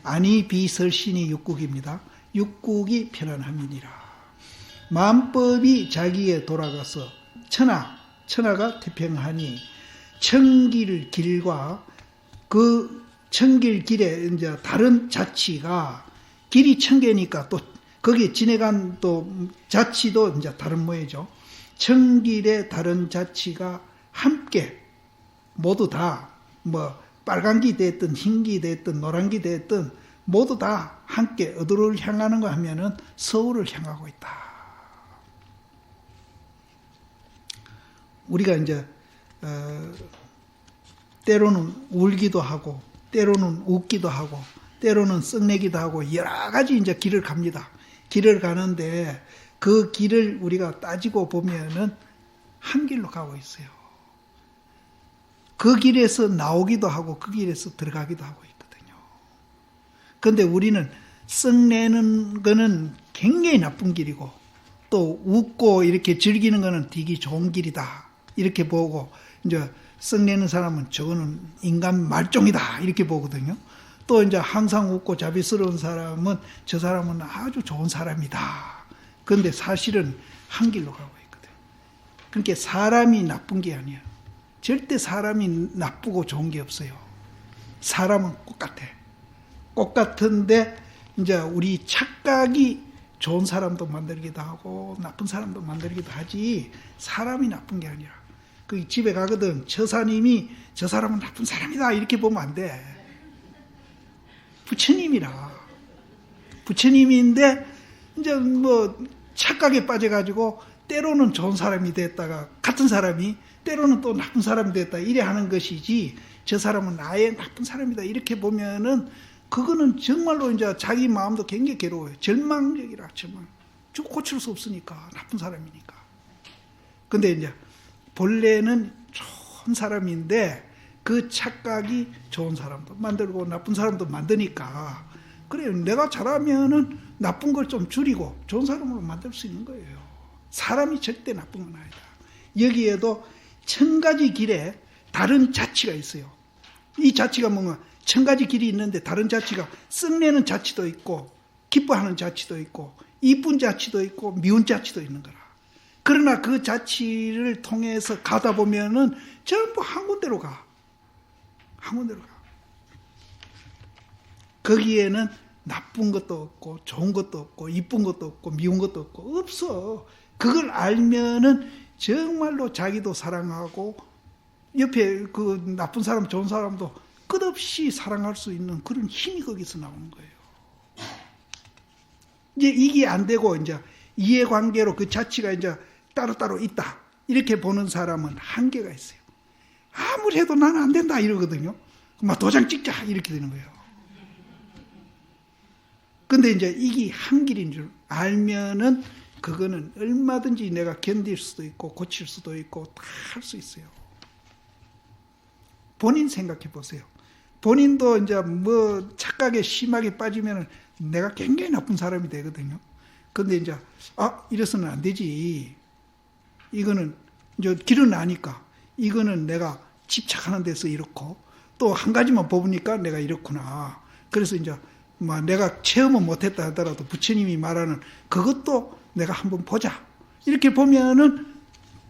아니 비설신이 육국입니다. 육국이 편안함이니라. 만법이 자기에 돌아가서 천하가 태평하니 청길 길과 그 청길 길에 이제 다른 자치가 길이 청개니까 또 거기에 지내간 또 자치도 이제 다른 모양이죠. 청길의 다른 자치가 함께 모두 다 뭐 빨간기 됐든 흰기 됐든 노란기 됐든 모두 다 함께 어디를 향하는가 하면은 서울을 향하고 있다. 우리가 이제 때로는 울기도 하고 때로는 웃기도 하고 때로는 썩내기도 하고 여러 가지 이제 길을 갑니다. 길을 가는데 그 길을 우리가 따지고 보면은 한 길로 가고 있어요. 그 길에서 나오기도 하고 그 길에서 들어가기도 하고 있거든요. 그런데 우리는 썩내는 거는 굉장히 나쁜 길이고 또 웃고 이렇게 즐기는 거는 되게 좋은 길이다. 이렇게 보고 이제 썩내는 사람은 저거는 인간 말종이다. 이렇게 보거든요. 또 이제 항상 웃고 자비스러운 사람은 저 사람은 아주 좋은 사람이다. 그런데 사실은 한 길로 가고 있거든요. 그러니까 사람이 나쁜 게 아니에요. 절대 사람이 나쁘고 좋은 게 없어요. 사람은 똑같아. 똑같은데 이제 우리 착각이 좋은 사람도 만들기도 하고 나쁜 사람도 만들기도 하지 사람이 나쁜 게 아니라 그 집에 가거든 처사님이 저 사람은 나쁜 사람이다 이렇게 보면 안 돼. 부처님이라. 부처님인데 이제 뭐 착각에 빠져가지고 때로는 좋은 사람이 됐다가 같은 사람이 때로는 또 나쁜 사람이 됐다 이래 하는 것이지 저 사람은 아예 나쁜 사람이다 이렇게 보면은 그거는 정말로 이제 자기 마음도 굉장히 괴로워요. 절망적이라 절망. 고칠 수 없으니까 나쁜 사람이니까. 근데 이제 본래는 좋은 사람인데 그 착각이 좋은 사람도 만들고 나쁜 사람도 만드니까 그래요. 내가 잘하면은 나쁜 걸 좀 줄이고 좋은 사람으로 만들 수 있는 거예요. 사람이 절대 나쁜 건 아니다. 여기에도 1000가지 길에 다른 자치가 있어요. 이 자치가 뭔가 1000가지 길이 있는데 다른 자치가 썩내는 자치도 있고 기뻐하는 자치도 있고 이쁜 자치도 있고 미운 자치도 있는 거라. 그러나 그 자치를 통해서 가다 보면은 전부 한 군데로 가. 한 군데로 가. 거기에는 나쁜 것도 없고 좋은 것도 없고 이쁜 것도 없고 미운 것도 없고 없어. 그걸 알면은 정말로 자기도 사랑하고 옆에 그 나쁜 사람 좋은 사람도 끝없이 사랑할 수 있는 그런 힘이 거기서 나오는 거예요. 이제 이게 안 되고 이제 이해관계로 그 자치가 이제 따로따로 있다. 이렇게 보는 사람은 한계가 있어요. 아무리 해도 나는 안 된다 이러거든요. 막 도장 찍자 이렇게 되는 거예요. 근데 이제 이게 한 길인 줄 알면은 그거는 얼마든지 내가 견딜 수도 있고 고칠 수도 있고 다 할 수 있어요. 본인 생각해 보세요. 본인도 이제 뭐 착각에 심하게 빠지면은 내가 굉장히 나쁜 사람이 되거든요. 근데 이제 이래서는 안 되지. 이거는 이제 길은 아니까 이거는 내가 집착하는 데서 이렇고 또 한 가지만 뽑으니까 내가 이렇구나. 그래서 이제 뭐 내가 체험은 못했다 하더라도 부처님이 말하는 그것도 내가 한번 보자. 이렇게 보면은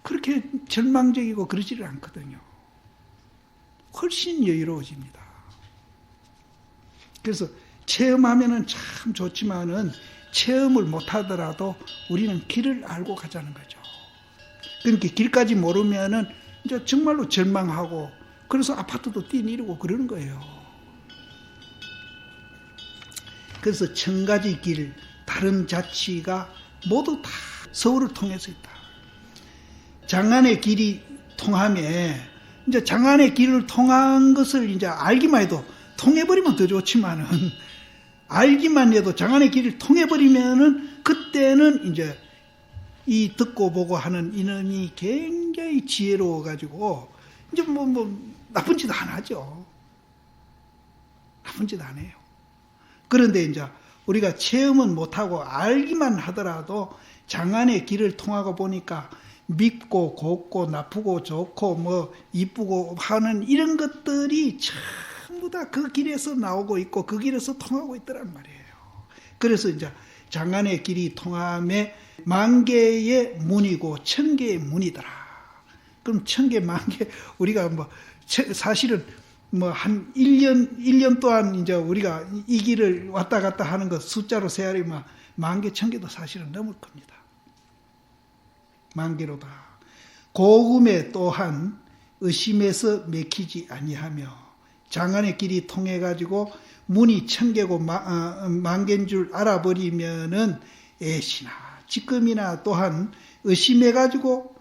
그렇게 절망적이고 그러지를 않거든요. 훨씬 여유로워집니다. 그래서 체험하면은 참 좋지만은 체험을 못하더라도 우리는 길을 알고 가자는 거죠. 그러니까 길까지 모르면은 이제 정말로 절망하고 그래서 아파트도 뛰내리고 그러는 거예요. 그래서 1000가지 길, 다른 자치가 모두 다 서울을 통해서 있다. 장안의 길이 통함에 이제 장안의 길을 통한 것을 이제 알기만 해도 통해버리면 더 좋지만은 알기만 해도 장안의 길을 통해버리면은 그때는 이제 이 듣고 보고 하는 이놈이 굉장히 지혜로워가지고 이제 뭐 나쁜 짓 안 하죠. 나쁜 짓 안 해요. 그런데 이제 우리가 체험은 못하고 알기만 하더라도 장안의 길을 통하고 보니까 밉고 곱고 나쁘고 좋고 뭐 이쁘고 하는 이런 것들이 전부 다 그 길에서 나오고 있고 그 길에서 통하고 있더란 말이에요. 그래서 이제 장안의 길이 통함에 10,000개의 문이고 1,000개의 문이더라. 그럼 1,000개, 10,000개, 우리가 사실은 한 1년 동안 이제 우리가 이 길을 왔다 갔다 하는 것 숫자로 세하려면 10,000개, 1,000개도 사실은 넘을 겁니다. 10,000개로다. 고금에 또한 의심에서 맥히지 아니하며 장안의 길이 통해 가지고 문이 1,000개고 10,000개인 줄 알아버리면은 애시나 지금이나 또한 의심해 가지고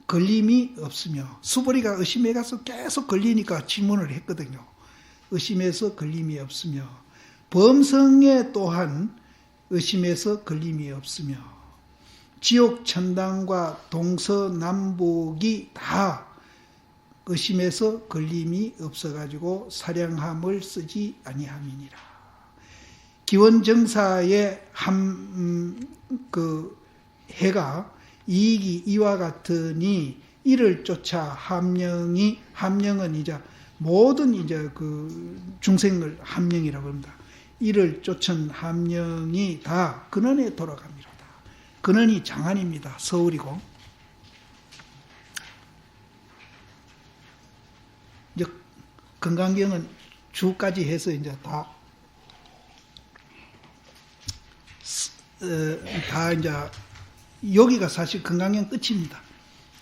걸림이 없으며, 수보리가 의심해 가서 계속 걸리니까 질문을 했거든요. 의심해서 걸림이 없으며, 범성에 또한 의심해서 걸림이 없으며, 지옥 천당과 동서남북이 다 의심해서 걸림이 없어가지고 사량함을 쓰지 아니함이니라. 기원정사의 해가 이익이 이와 같으니 이를 쫓아 함령은 이제 모든 이제 그 중생을 함령이라고 합니다. 이를 쫓은 함령이 다 근원에 돌아갑니다. 근원이 장안입니다. 서울이고. 이제 금강경은 주까지 해서 이제 다 이제 여기가 사실 금강경 끝입니다.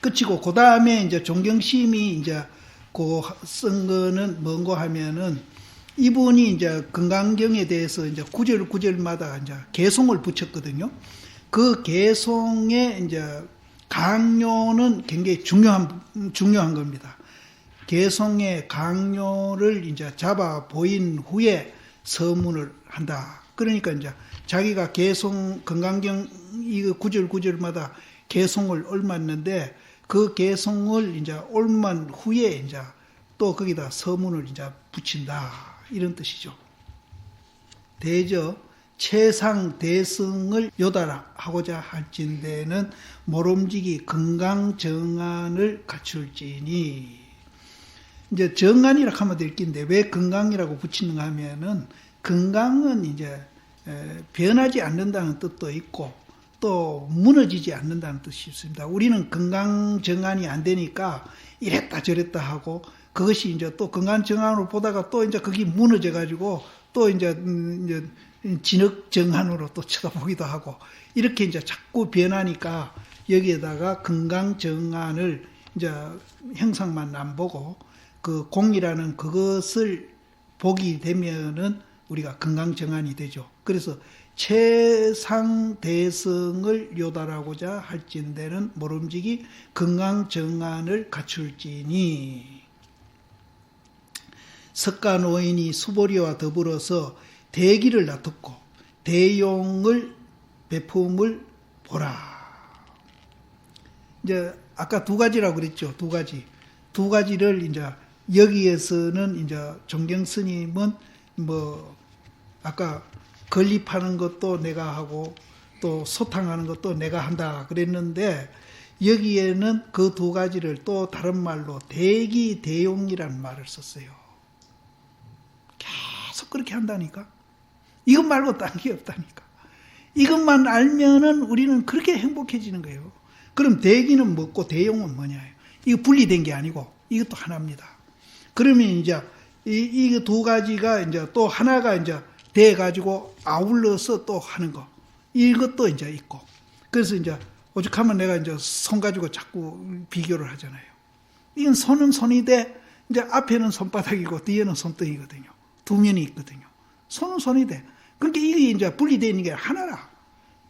끝이고 그 다음에 이제 종경심이 이제 쓴 거는 뭔고 하면은 이분이 이제 금강경에 대해서 이제 구절마다 이제 개송을 붙였거든요. 그 개송의 이제 강요는 굉장히 중요한 겁니다. 개송의 강요를 이제 잡아 보인 후에 서문을 한다. 그러니까 이제 자기가 금강경 이 구절마다 개송을 옮았는데 그 개송을 이제 옮은 후에 이제 또 거기다 서문을 이제 붙인다. 이런 뜻이죠. 대저 최상 대승을 요달하고자 할진대는 모름지기 건강정안을 갖출지니, 이제 정안이라 하면 될 긴데 왜 건강이라고 붙이는가 하면은 건강은 이제 변하지 않는다는 뜻도 있고 또 무너지지 않는다는 뜻이 있습니다. 우리는 건강정안이 안 되니까 이랬다 저랬다 하고 그것이 이제 또 건강정안으로 보다가 또 이제 그게 무너져 가지고 또 이제 진흙정안으로 또 쳐다보기도 하고 이렇게 이제 자꾸 변하니까 여기에다가 건강정안을 이제 형상만 안 보고 그 공이라는 그것을 보게 되면은 우리가 건강정안이 되죠. 그래서 최상대성을 요달하고자 할진대는 모름지기 건강정안을 갖출지니, 석가노인이 수보리와 더불어서 대기를 놔뒀고 대용을 베품을 보라. 이제 아까 두 가지라고 그랬죠. 두 가지를 이제 여기에서는 이제 종경스님은 아까 건립하는 것도 내가 하고 또 소탕하는 것도 내가 한다 그랬는데 여기에는 그 두 가지를 또 다른 말로 대기 대용이라는 말을 썼어요. 계속 그렇게 한다니까. 이것 말고 딴 게 없다니까. 이것만 알면은 우리는 그렇게 행복해지는 거예요. 그럼 대기는 뭐고 대용은 뭐냐? 이거 분리된 게 아니고 이것도 하나입니다. 그러면 이제 이 두 가지가 이제 또 하나가 이제 돼 가지고 아울러서 또 하는 거. 이것도 이제 있고. 그래서 이제 오죽하면 내가 이제 손 가지고 자꾸 비교를 하잖아요. 이건 손은 손인데 이제 앞에는 손바닥이고 뒤에는 손등이거든요. 두 면이 있거든요. 손은 손이 돼. 그러니까 이게 이제 분리되는 게 하나라.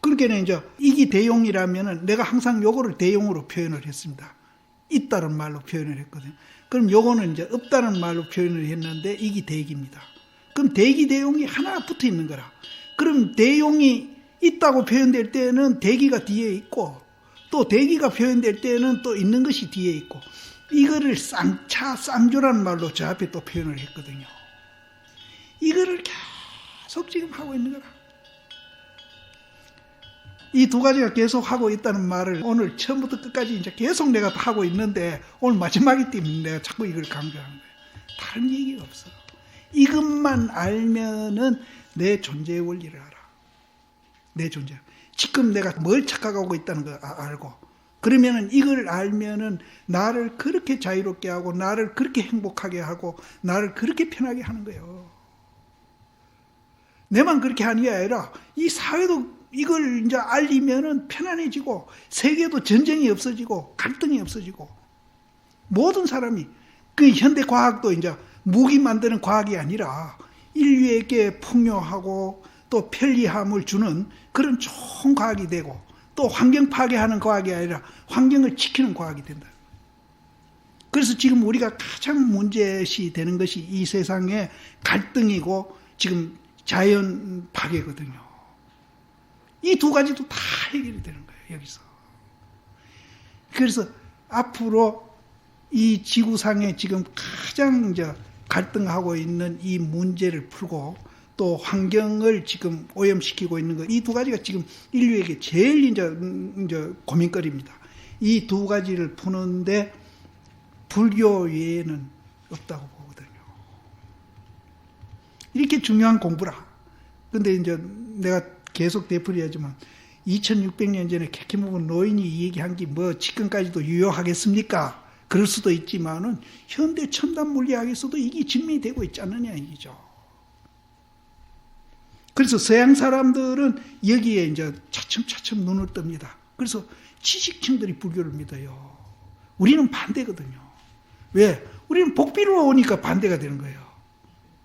그렇게는 이제 이게 대용이라면은 내가 항상 요거를 대용으로 표현을 했습니다. 있다는 말로 표현을 했거든요. 그럼 요거는 이제 없다는 말로 표현을 했는데 이게 대기입니다. 그럼 대기 대용이 하나 붙어 있는 거라. 그럼 대용이 있다고 표현될 때는 대기가 뒤에 있고 또 대기가 표현될 때는 또 있는 것이 뒤에 있고 이거를 쌍조라는 말로 저 앞에 또 표현을 했거든요. 이거를 계속 지금 하고 있는 거라. 이 두 가지가 계속 하고 있다는 말을 오늘 처음부터 끝까지 이제 계속 내가 하고 있는데 오늘 마지막이 때문에 내가 자꾸 이걸 강조하는 거예요. 다른 얘기가 없어. 이것만 알면은 내 존재의 원리를 알아. 내 존재. 지금 내가 뭘 착각하고 있다는 걸 알고, 그러면은 이걸 알면은 나를 그렇게 자유롭게 하고 나를 그렇게 행복하게 하고 나를 그렇게 편하게 하는 거예요. 내만 그렇게 하는 게 아니라 이 사회도 이걸 이제 알리면은 편안해지고 세계도 전쟁이 없어지고 갈등이 없어지고 모든 사람이 그 현대 과학도 이제 무기 만드는 과학이 아니라 인류에게 풍요하고 또 편리함을 주는 그런 좋은 과학이 되고 또 환경 파괴하는 과학이 아니라 환경을 지키는 과학이 된다. 그래서 지금 우리가 가장 문제시 되는 것이 이 세상의 갈등이고 지금 자연 파괴거든요. 이 두 가지도 다 해결이 되는 거예요, 여기서. 그래서 앞으로 이 지구상에 지금 가장 이제 갈등하고 있는 이 문제를 풀고 또 환경을 지금 오염시키고 있는 것, 이 두 가지가 지금 인류에게 제일 이제 고민거리입니다. 이 두 가지를 푸는데 불교 외에는 없다고 보거든요. 이렇게 중요한 공부라. 근데 이제 내가 계속 되풀이하지만 2600년 전에 캐캐묵은 노인이 이 얘기한 게 뭐 지금까지도 유효하겠습니까? 그럴 수도 있지만은 현대 첨단 물리학에서도 이게 증명이 되고 있지 않느냐 이거죠. 그래서 서양 사람들은 여기에 이제 차츰차츰 눈을 뜹니다. 그래서 지식층들이 불교를 믿어요. 우리는 반대거든요. 왜? 우리는 복비로 오니까 반대가 되는 거예요.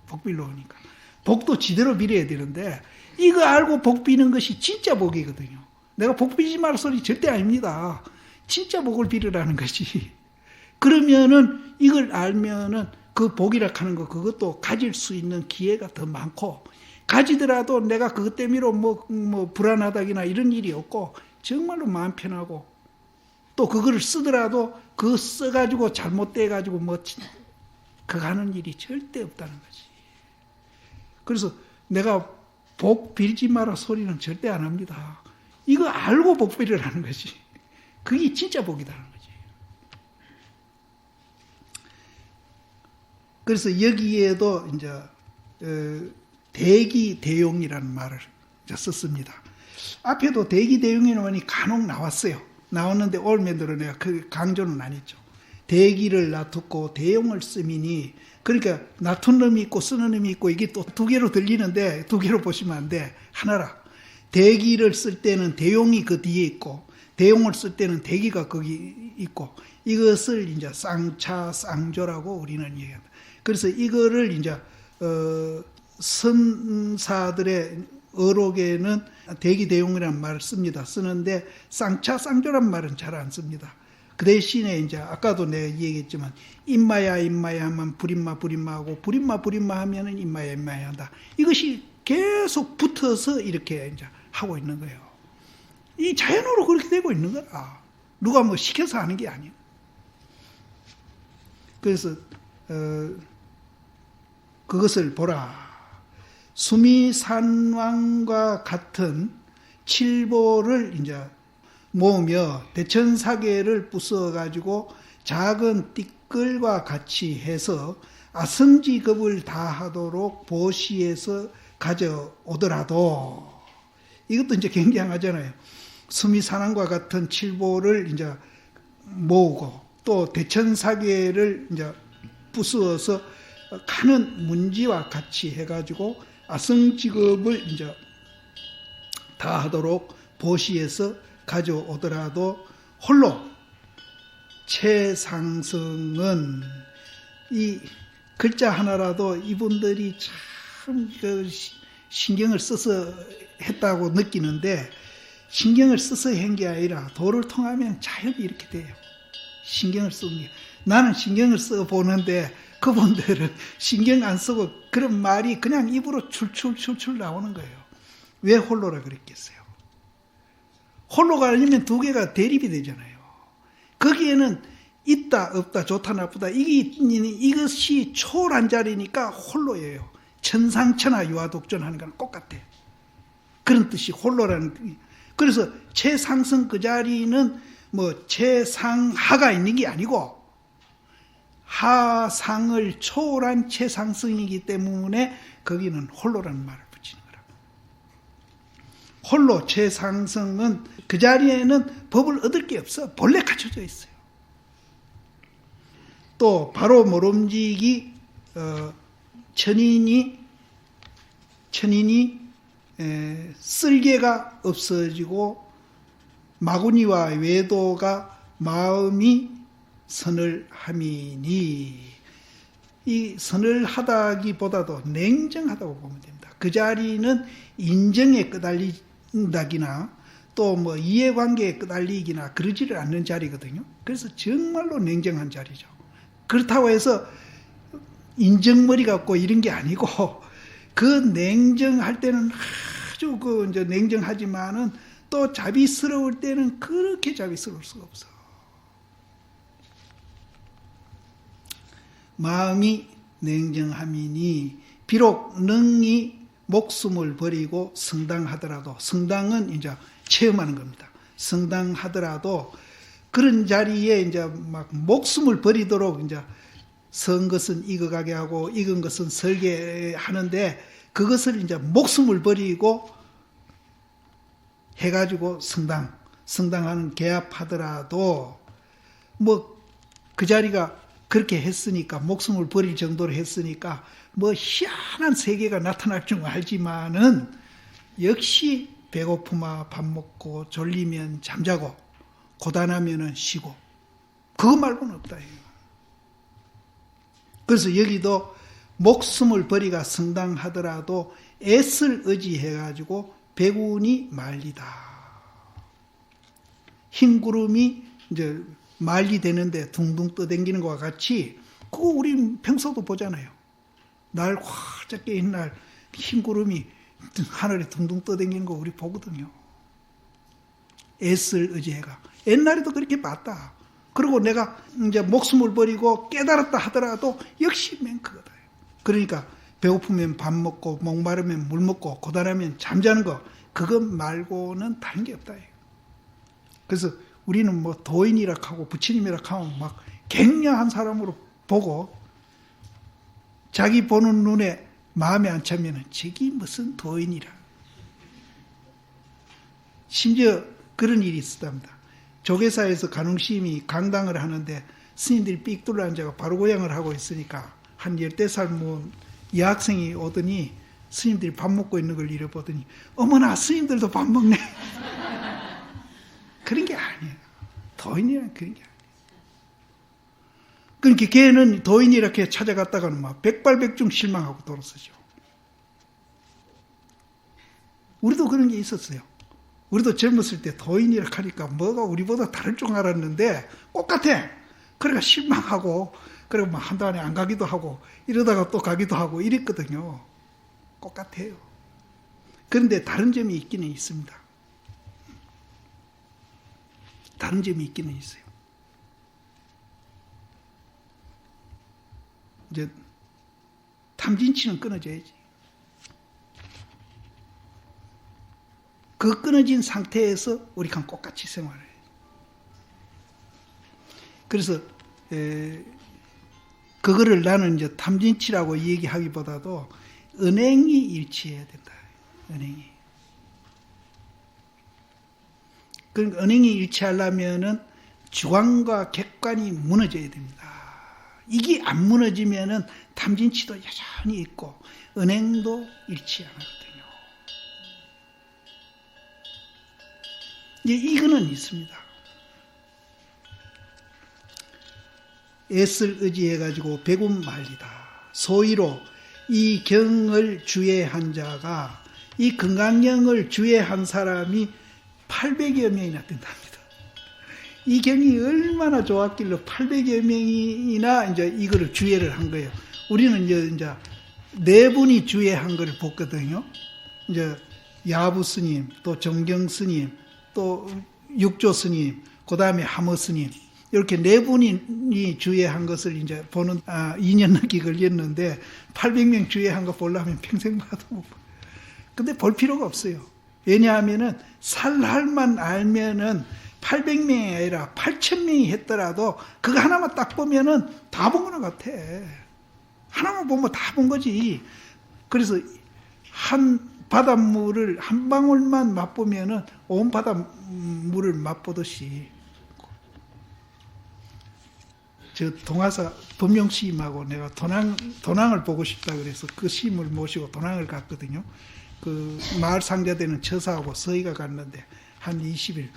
복비로 오니까. 복도 지대로 빌어야 되는데 이거 알고 복 비는 것이 진짜 복이거든요. 내가 복 비지 마라 소리 절대 아닙니다. 진짜 복을 빌으라는 것이. 그러면은 이걸 알면은 그 복이라 하는 거 그것도 가질 수 있는 기회가 더 많고 가지더라도 내가 그것 때문에 뭐 불안하다기나 이런 일이 없고 정말로 마음 편하고 또 그거를 쓰더라도 그거 써가지고 잘못돼가지고 그거 하는 일이 절대 없다는 거지. 그래서 내가 복 빌지 마라 소리는 절대 안 합니다. 이거 알고 복 빌으라는 거지. 그게 진짜 복이다는 거지. 그래서 여기에도 이제 대기대용이라는 말을 이제 썼습니다. 앞에도 대기대용이라니 간혹 나왔어요. 나왔는데 올면들은 내가 그 강조는 안 했죠. 대기를 놔두고 대용을 쓰미니, 그러니까 놔둔 놈이 있고 쓰는 놈이 있고 이게 또 두 개로 들리는데 두 개로 보시면 안 돼. 하나라. 대기를 쓸 때는 대용이 그 뒤에 있고 대용을 쓸 때는 대기가 거기 있고 이것을 이제 쌍차 쌍조라고 우리는 얘기합니다. 그래서 이거를 이제 선사들의 어록에는 대기대용이라는 말을 씁니다. 쓰는데 쌍차 쌍조란 말은 잘 안 씁니다. 그 대신에 이제 아까도 내가 얘기했지만 임마야 임마야 하면 불임마 하고 불임마 하면은 임마야 한다. 이것이 계속 붙어서 이렇게 이제 하고 있는 거예요. 이 자연으로 그렇게 되고 있는 거야. 누가 뭐 시켜서 하는 게 아니에요. 그래서 그것을 보라. 수미산왕과 같은 칠보를 이제 모으며 대천사계를 부숴가지고 작은 띠끌과 같이 해서 아성지급을 다하도록 보시에서 가져오더라도, 이것도 이제 굉장하잖아요. 수미산왕과 같은 칠보를 이제 모으고 또 대천사계를 이제 부수어서 가는 문지와 같이 해가지고 아성지급을 이제 다하도록 보시에서 가져오더라도 홀로 최상승은 이 글자 하나라도 이분들이 참 신경을 써서 했다고 느끼는데, 신경을 써서 한 게 아니라 도를 통하면 자연히 이렇게 돼요. 신경을 쓰는 게. 나는 신경을 써 보는데 그분들은 신경 안 쓰고 그런 말이 그냥 입으로 출출 나오는 거예요. 왜 홀로라 그랬겠어요? 홀로가 아니면 두 개가 대립이 되잖아요. 거기에는 있다 없다 좋다 나쁘다 이것이 초월한 자리니까 홀로예요. 천상천하 유아독존하는 거랑 똑같아. 그런 뜻이 홀로라는. 그래서 최상승 그 자리는 뭐 최상하가 있는 게 아니고 하상을 초월한 최상승이기 때문에 거기는 홀로라는 말을 붙이는 거라고. 홀로 최상승은 그 자리에는 법을 얻을 게 없어. 본래 갖춰져 있어요. 또 바로 모름지기 천인이 쓸개가 없어지고 마구니와 외도가 마음이 선을 함이니, 이 선을 하다기보다도 냉정하다고 보면 됩니다. 그 자리는 인정에 끄달린다기나 또 뭐 이해관계에 끄달리기나 그러지를 않는 자리거든요. 그래서 정말로 냉정한 자리죠. 그렇다고 해서 인정머리 갖고 이런 게 아니고, 그 냉정할 때는 아주 이제 냉정하지만은 또 자비스러울 때는 그렇게 자비스러울 수가 없어. 마음이 냉정함이니 비록 능히 목숨을 버리고 성당하더라도, 성당은 이제 체험하는 겁니다. 성당하더라도 그런 자리에 이제 막 목숨을 버리도록 이제 선 것은 익어가게 하고 익은 것은 설게 하는데, 그것을 이제 목숨을 버리고 해가지고 성당하는 개합하더라도 뭐 그 자리가 그렇게 했으니까, 목숨을 버릴 정도로 했으니까 뭐 희한한 세계가 나타날 줄 알지만은 역시 배고프면 밥 먹고 졸리면 잠자고 고단하면은 쉬고, 그거 말고는 없다. 그래서 여기도 목숨을 버리가 성당하더라도 애를 의지해가지고 백운이 말리다. 흰 구름이 이제 말리 되는데 둥둥 떠댕기는 것과 같이, 그거 우리 평소도 보잖아요. 날 활짝 깨인 날 흰 구름이 하늘에 둥둥 떠댕기는 거 우리 보거든요. 애를 의지해가. 옛날에도 그렇게 봤다. 그리고 내가 이제 목숨을 버리고 깨달았다 하더라도 역시 맹크거든. 그러니까 배고프면 밥 먹고 목마르면 물 먹고 고단하면 잠자는 거, 그것 말고는 다른 게 없다. 그래서 우리는 뭐 도인이라 하고 부처님이라 하면 막 갱년한 사람으로 보고, 자기 보는 눈에 마음에 안 차면은 저기 무슨 도인이라. 심지어 그런 일이 있었답니다. 조계사에서 간흥스님이 강당을 하는데 스님들이 삑 둘러 앉아가 바로 고향을 하고 있으니까 한 10살 먹은 여학생이 오더니 스님들이 밥 먹고 있는 걸 잃어보더니, 어머나 스님들도 밥 먹네. 그런 게 아니에요. 도인이란 그런 게 아니에요. 그러니까 걔는 도인이 이렇게 찾아갔다가는 막 백발백중 실망하고 돌아서죠. 우리도 그런 게 있었어요. 우리도 젊었을 때 도인이라 하니까 뭐가 우리보다 다를 줄 알았는데 똑같아. 그러니까 실망하고, 그리고 막 한두 안에 안 가기도 하고, 이러다가 또 가기도 하고 이랬거든요. 똑같아요. 그런데 다른 점이 있기는 있습니다. 다른 점이 있기는 있어요. 이제 탐진치는 끊어져야지. 그 끊어진 상태에서 우리가 똑같이 생활해요. 그래서 그거를 나는 이제 탐진치라고 얘기하기보다도 은행이 일치해야 된다. 은행이. 그러니까 은행이 일치하려면은 주관과 객관이 무너져야 됩니다. 이게 안 무너지면은 탐진치도 여전히 있고 은행도 일치 안 하거든요. 이거는 있습니다. 애를 의지해가지고 백운 말리다. 소위로 이 경을 주의한 자가, 이 건강경을 주의한 사람이 800여 명이나 된답니다. 이 경이 얼마나 좋았길래 800여 명이나 이제 이거를 주의를 한 거예요. 우리는 이제 네 분이 주의한 거를 봤거든요. 이제 야부 스님, 또 정경 스님, 또 육조 스님, 그 다음에 하모 스님, 이렇게 네 분이 주의한 것을 이제 보는 2년 넘게 걸렸는데 800명 주의한 거 보려면 평생 봐도 못 봐요. 근데 볼 필요가 없어요. 왜냐하면은 살할만 알면은 800명이 아니라 8,000명이 했더라도 그거 하나만 딱 보면은 다 본 거나 같아. 하나만 보면 다 본 거지. 그래서 한 바닷물을 한 방울만 맛보면은 온 바닷물을 맛보듯이, 저 동화사 범용 시임하고 내가 도낭을 보고 싶다 그래서 그 시임을 모시고 도낭을 갔거든요. 그 마을 상자되는 처사하고 서희가 갔는데 한 20일.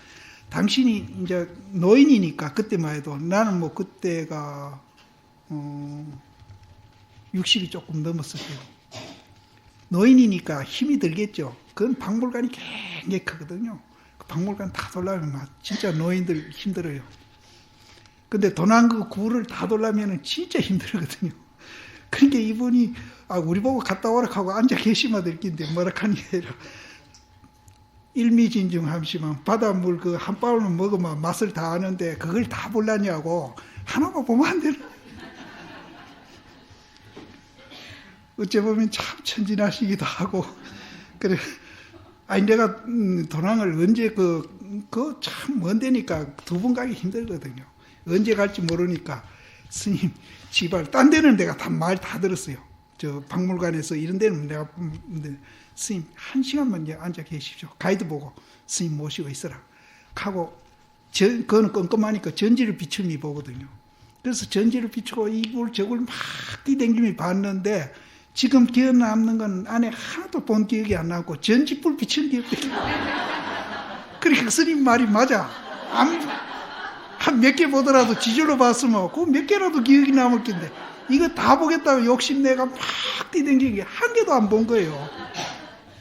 당신이 이제 노인이니까 그때만 해도, 나는 뭐 그때가 60이 조금 넘었을 때고, 노인이니까 힘이 들겠죠. 그건 박물관이 굉장히 크거든요. 그 박물관 다 돌려면 막 진짜 노인들 힘들어요. 근데 도난 그 구를 다 돌려면 진짜 힘들거든요. 그러니까 이분이 우리 보고 갔다 오라 하고 앉아 계시면 될 낀데 뭐라 하니 아니라, 일미진중함시만 바닷물 그 한 방울만 먹으면 맛을 다 아는데 그걸 다 몰랐냐고. 하나만 보면 안 되나. 어째 보면 참 천진하시기도 하고. 그래. 내가 도낭을 언제 그 참 먼 데니까 두 번 가기 힘들거든요. 언제 갈지 모르니까, 스님 지발 딴 데는 내가 다 말 다 들었어요. 저 박물관에서 이런 데는 내가, 스님 1시간만 앉아 계십시오. 가이드 보고 스님 모시고 있어라 하고, 그거는 껌껌하니까 전지를 비춤이 보거든요. 그래서 전지를 비추고 이걸 저걸 막 뛰댕기며 봤는데, 지금 기억 남는 건 안에 하나도 본 기억이 안 나고 전지불 비춘 기억밖에. 그러니까 스님 말이 맞아. 한 몇 개 보더라도 지절로 봤으면 그 몇 개라도 기억이 남을 텐데, 이거 다 보겠다고 욕심내가 막 뛰댕기는 게 한 개도 안 본 거예요.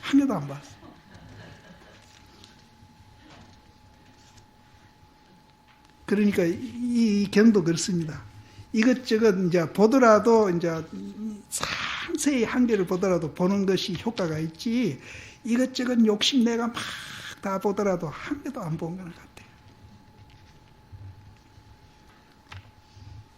한 개도 안 봤어. 그러니까 이 경도 그렇습니다. 이것저것 이제 보더라도 이제 상세히 한 개를 보더라도 보는 것이 효과가 있지, 이것저것 욕심내가 막 다 보더라도 한 개도 안 본 것 같아요.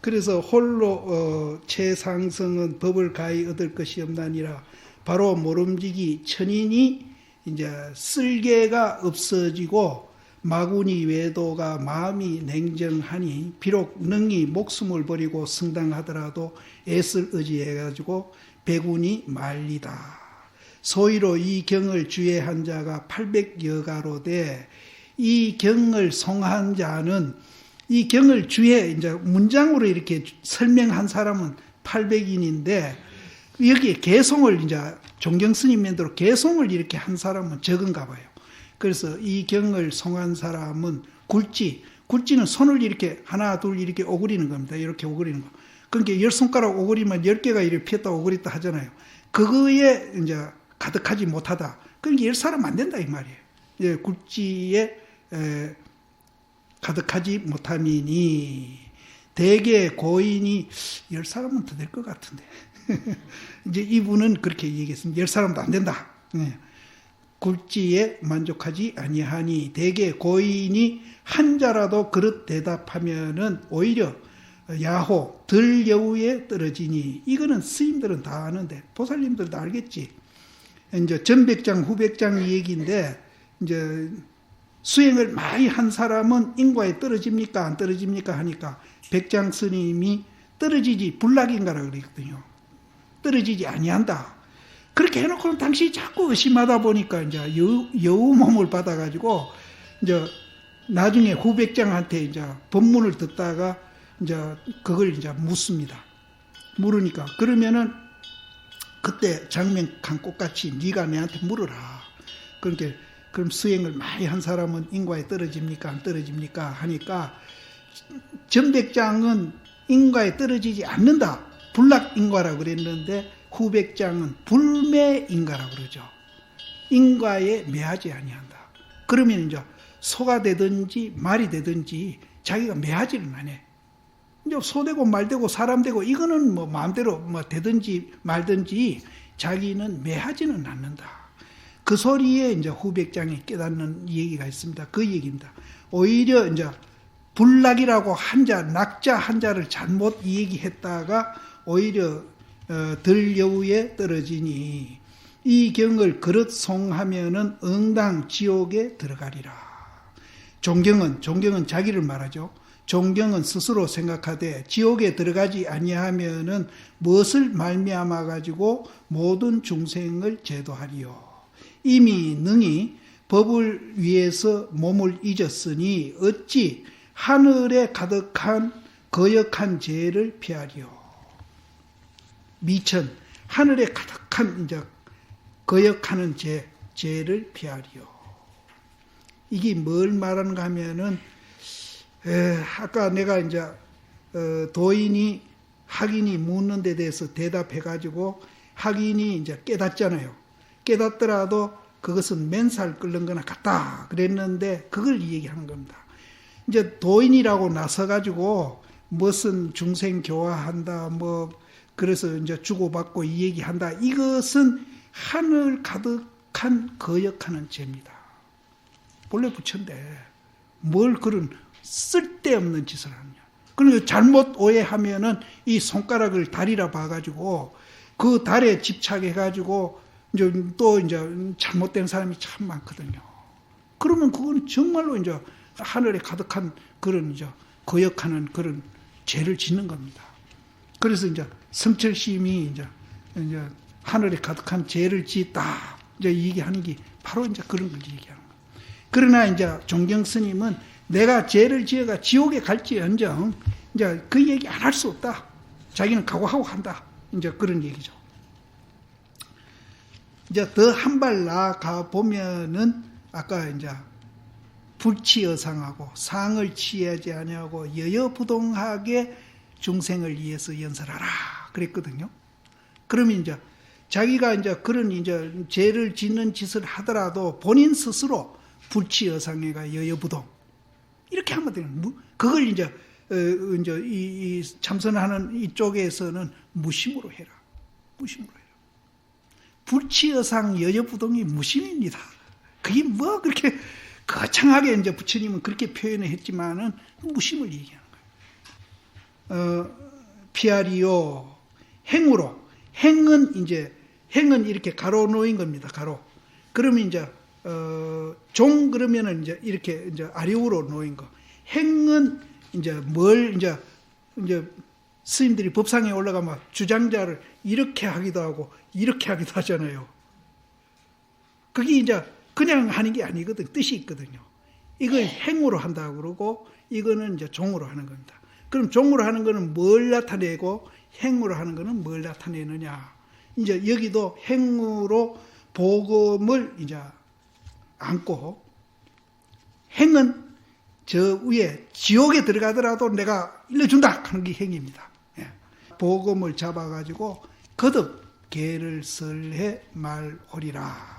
그래서 홀로 최상승은 법을 가히 얻을 것이 없나니라. 바로 모름지기 천인이 이제 쓸개가 없어지고 마구니 외도가 마음이 냉정하니, 비록 능히 목숨을 버리고 성당하더라도 애쓸 의지해가지고 백운이 말리다. 소위로 이 경을 주의한 자가 800여가로 돼, 이 경을 송한 자는, 이 경을 주에 이제 문장으로 이렇게 설명한 사람은 800인인데, 여기에 개송을 이제 종경스님면대로 개송을 이렇게 한 사람은 적은가 봐요. 그래서 이 경을 송한 사람은 굴지는 손을 이렇게 하나 둘 이렇게 오그리는 겁니다. 이렇게 오그리는 거. 그러니까 10손가락 오그리면 10개가 이렇게 피었다 오그렸다 하잖아요. 그거에 이제 가득하지 못하다. 그러니까 10사람 안 된다 이 말이에요. 예, 굴지에 가득하지 못함이니, 대개 고인이 10사람은 더 될 것 같은데. 이제 이분은 그렇게 얘기했습니다. 10사람도 안 된다. 예. 굴지에 만족하지 아니하니, 대개 고인이 한 자라도 그릇 대답하면은 오히려 야호 덜 여우에 떨어지니. 이거는 스님들은 다 아는데, 보살님들도 알겠지. 이제 전백장 후백장 얘기인데, 이제 수행을 많이 한 사람은 인과에 떨어집니까 안 떨어집니까 하니까, 백장 스님이 떨어지지 불락인가라 그랬거든요. 떨어지지 아니한다. 그렇게 해놓고는 당신이 자꾸 의심하다 보니까 이제 여우 몸을 받아가지고, 이제 나중에 후백장한테 이제 법문을 듣다가 이제 그걸 이제 묻습니다. 물으니까, 그러면은 그때 장명한 꽃같이 네가 내한테 물어라. 그러니까 그럼 수행을 많이 한 사람은 인과에 떨어집니까 안 떨어집니까 하니까, 전백장은 인과에 떨어지지 않는다. 불락인과라고 그랬는데, 후백장은 불매인과라고 그러죠. 인과에 매하지 아니한다. 그러면 이제 소가 되든지 말이 되든지 자기가 매하지는 안 해. 이제 소 되고 말 되고 사람 되고 이거는 뭐 마음대로 뭐 되든지 말든지 자기는 매하지는 않는다. 그 소리에 이제 후백장이 깨닫는 얘기가 있습니다. 그 얘기입니다. 오히려 이제 불락이라고 한자, 낙자 한자를 잘못 얘기했다가 오히려 덜 여우에 떨어지니, 이 경을 그릇 송하면은 응당 지옥에 들어가리라. 존경은 자기를 말하죠. 존경은 스스로 생각하되 지옥에 들어가지 아니하면은 무엇을 말미암아 가지고 모든 중생을 제도하리요. 이미 능히 법을 위해서 몸을 잊었으니 어찌 하늘에 가득한 거역한 죄를 피하리요. 미천 하늘에 가득한 이제 거역하는 죄를 피하리요. 이게 뭘 말하는가 하면은 아까 내가 이제 도인이 학인이 묻는 데 대해서 대답해 가지고 학인이 이제 깨닫잖아요. 깨닫더라도 그것은 맨살 끓는 거나 같다 그랬는데 그걸 얘기하는 겁니다. 이제 도인이라고 나서 가지고 무슨 중생 교화한다 뭐 그래서 이제 주고받고 이 얘기한다. 이것은 하늘 가득한 거역하는 죄입니다. 본래 부처인데 뭘 그런 쓸데없는 짓을 하느냐. 그러니까 잘못 오해하면은 이 손가락을 달이라 봐가지고 그 달에 집착해가지고 이제 또 이제 잘못된 사람이 참 많거든요. 그러면 그건 정말로 이제 하늘에 가득한 그런 이제 거역하는 그런 죄를 짓는 겁니다. 그래서 이제 성철심이 이제 하늘에 가득한 죄를 짓다. 이제 얘기하는 게 바로 이제 그런 걸 얘기하는 거예요. 그러나 이제 종경 스님은 내가 죄를 지어가 지옥에 갈지언정 이제 그 얘기 안 할 수 없다. 자기는 각오하고 한다. 이제 그런 얘기죠. 이제 더 한 발 나아가 보면은 아까 이제 불치여상하고 상을 취하지 아니하고 여여부동하게 중생을 위해서 연설하라 그랬거든요. 그러면 이제 자기가 이제 그런 이제 죄를 짓는 짓을 하더라도 본인 스스로 불치여상해가 여여부동 이렇게 하면 되는. 그걸 이제 이 참선하는 이쪽에서는 무심으로 해라. 무심으로 해라. 불치여상 여여부동이 무심입니다. 그게 뭐 그렇게 거창하게 이제 부처님은 그렇게 표현을 했지만은 무심을 얘기하는 거예요. 피하리요. 행으로. 행은 이렇게 가로 놓인 겁니다. 가로. 그러면 이제 종 그러면은 이제 이렇게 이제 아래우로 놓인 거. 행은 이제 뭘 이제 스님들이 법상에 올라가면 주장자를 이렇게 하기도 하고 이렇게 하기도 하잖아요. 그게 이제 그냥 하는 게 아니거든. 뜻이 있거든요. 이걸 행으로 한다고 그러고 이거는 이제 종으로 하는 겁니다. 그럼 종으로 하는 거는 뭘 나타내고 행으로 하는 거는 뭘 나타내느냐. 이제 여기도 행으로 복음을 이제 안고 행은 저 위에 지옥에 들어가더라도 내가 일러준다 하는 게 행입니다. 예. 복음을 잡아가지고 거듭 계를 설해 말하리라.